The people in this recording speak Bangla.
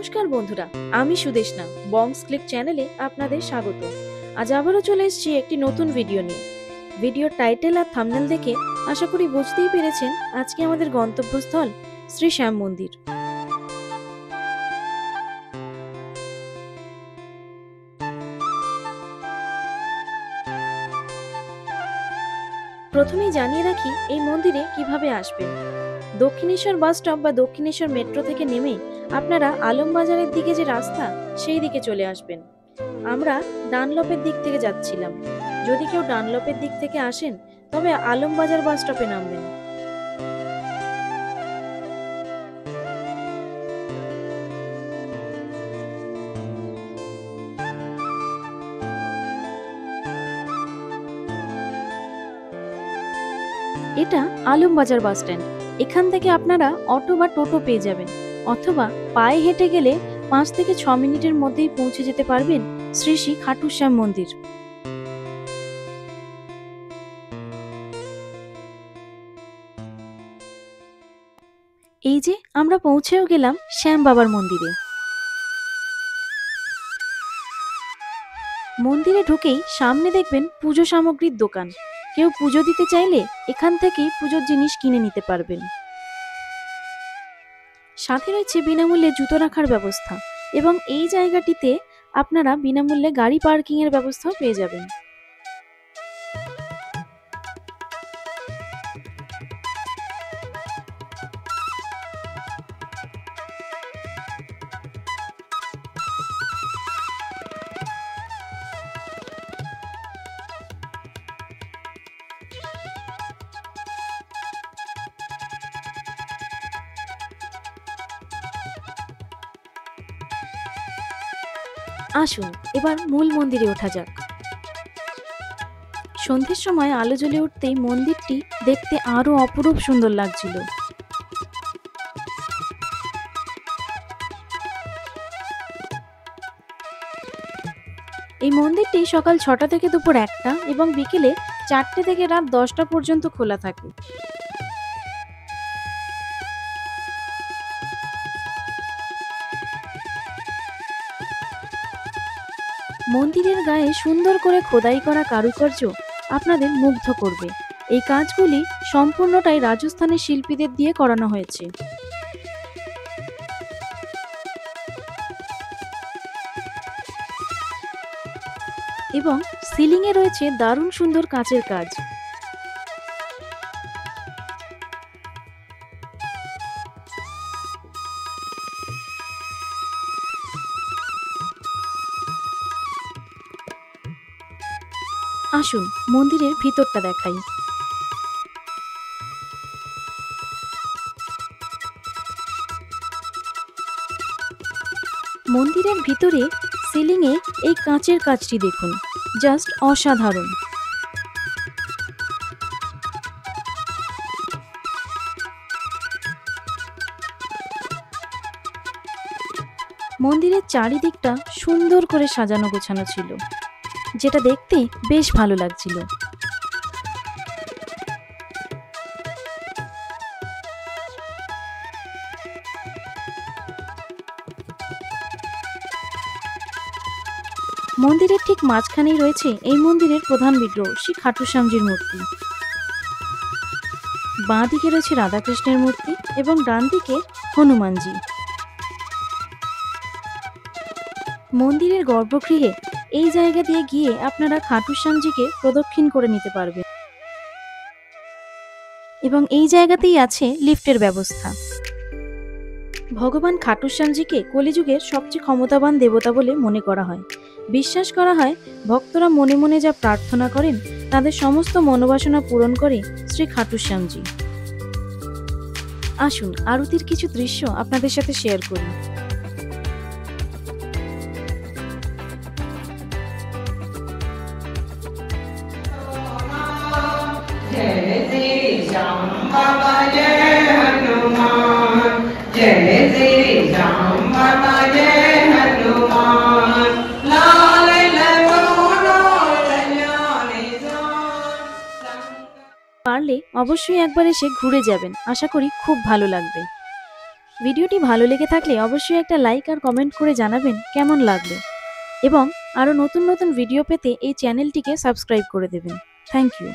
নমস্কার বন্ধুরা, আমি সুদেশনা বংস ক্লিক চ্যানেলে আপনাদের স্বাগত। আজ আবারও চলে এসেছি একটি নতুন ভিডিও নিয়ে। ভিডিওর টাইটেল আর থাম্বনেল দেখে আশা করি বুঝতেই পেরেছেন আজকে আমাদের গন্তব্যস্থল শ্রী শ্যাম মন্দির। প্রথমেই জানিয়ে রাখি এই মন্দিরে কিভাবে আসবেন। দক্ষিণেশ্বর বাস স্টপ বা দক্ষিণেশ্বর মেট্রো থেকে নেমে আপনারা আলমবাজারের দিকে যে রাস্তা সেই দিকে চলে আসবেন। আমরা ডানলপের দিক থেকে যাচ্ছিলাম। যদি কেউ ডানলপের দিক থেকে আসেন তবে আলমবাজার বাস স্টপে নামবেন। এটা আলমবাজার বাস স্ট্যান্ড। এখান থেকে আপনারা অটো বা টোটো পেয়ে যাবেন, অথবা পায়ে হেঁটে গেলে 5 থেকে 6 মিনিটের মধ্যেই পৌঁছে যেতে পারবেন শ্রী শ্রী খাটু শ্যাম মন্দির। এই যে আমরা পৌঁছেও গেলাম শ্যাম বাবার মন্দিরে। মন্দিরে ঢুকেই সামনে দেখবেন পুজো সামগ্রীর দোকান। কেউ পুজো দিতে চাইলে এখান থেকেই পুজোর জিনিস কিনে নিতে পারবেন। সাথে রয়েছে বিনামূল্যে জুতো রাখার ব্যবস্থা, এবং এই জায়গাটিতে আপনারা বিনামূল্যে গাড়ি পার্কিং এর ব্যবস্থাও পেয়ে যাবেন। আসুন এবার মূল মন্দিরে ওঠা যাক। সন্ধ্যের সময় আলো জ্বলে উঠতেই মন্দিরটি দেখতে আরো অপরূপ সুন্দর লাগছিল। এই মন্দিরটি সকাল 6টা থেকে দুপুর 1টা এবং বিকেলে 4টে থেকে রাত 10টা পর্যন্ত খোলা থাকে। মন্দিরের গায়ে সুন্দর করে খোদাই করা কারুকার্য আপনাদের মুগ্ধ করবে। এই কাজগুলি সম্পূর্ণটাই রাজস্থানের শিল্পীদের দিয়ে করানো হয়েছে। এবং সিলিং এ রয়েছে দারুণ সুন্দর কাচের কাজ। আসুন মন্দিরের ভিতরটা দেখাই। মন্দিরের ভিতরে সিলিং এ এই কাচের কাজটি দেখুন, জাস্ট অসাধারণ। মন্দিরের চারিদিকটা সুন্দর করে সাজানো গোছানো ছিল, যেটা দেখতে বেশ ভালো লাগছিল। মন্দিরের ঠিক মাঝখানেই রয়েছে এই মন্দিরের প্রধান বিগ্রহ শ্রী খাটু শ্যামজির মূর্তি। বাঁ দিকে রয়েছে রাধাকৃষ্ণের মূর্তি এবং ডান দিকে হনুমানজি। মন্দিরের গর্ভগৃহে এই জায়গা দিয়ে গিয়ে আপনারা খাটু শ্যামজিকে প্রদক্ষিণ করে নিতে পারবেন, এবং এই জায়গাতেই আছে লিফটের ব্যবস্থা। ভগবান খাটু শ্যামজিকে কলিযুগের সবচেয়ে ক্ষমতাবান দেবতা বলে মনে করা হয়। বিশ্বাস করা হয় ভক্তরা মনে মনে যা প্রার্থনা করেন তাদের সমস্ত মনোবাসনা পূরণ করে শ্রী খাটু শ্যামজি। আসুন আরতির কিছু দৃশ্য আপনাদের সাথে শেয়ার করি। जय श्री श्याम बाबा जय हनुमान, जय श्री श्याम बाबा जय हनुमान, लाल लगोनो कल्याणी পারলে অবশ্যই একবার এসে ঘুরে যাবেন, আশা করি খুব ভালো লাগবে। ভিডিওটি ভালো লেগে থাকলে অবশ্যই একটা লাইক আর কমেন্ট করে জানাবেন কেমন লাগলো, এবং আরও নতুন নতুন ভিডিও পেতে এই চ্যানেলটিকে সাবস্ক্রাইব করে দেবেন। Thank you.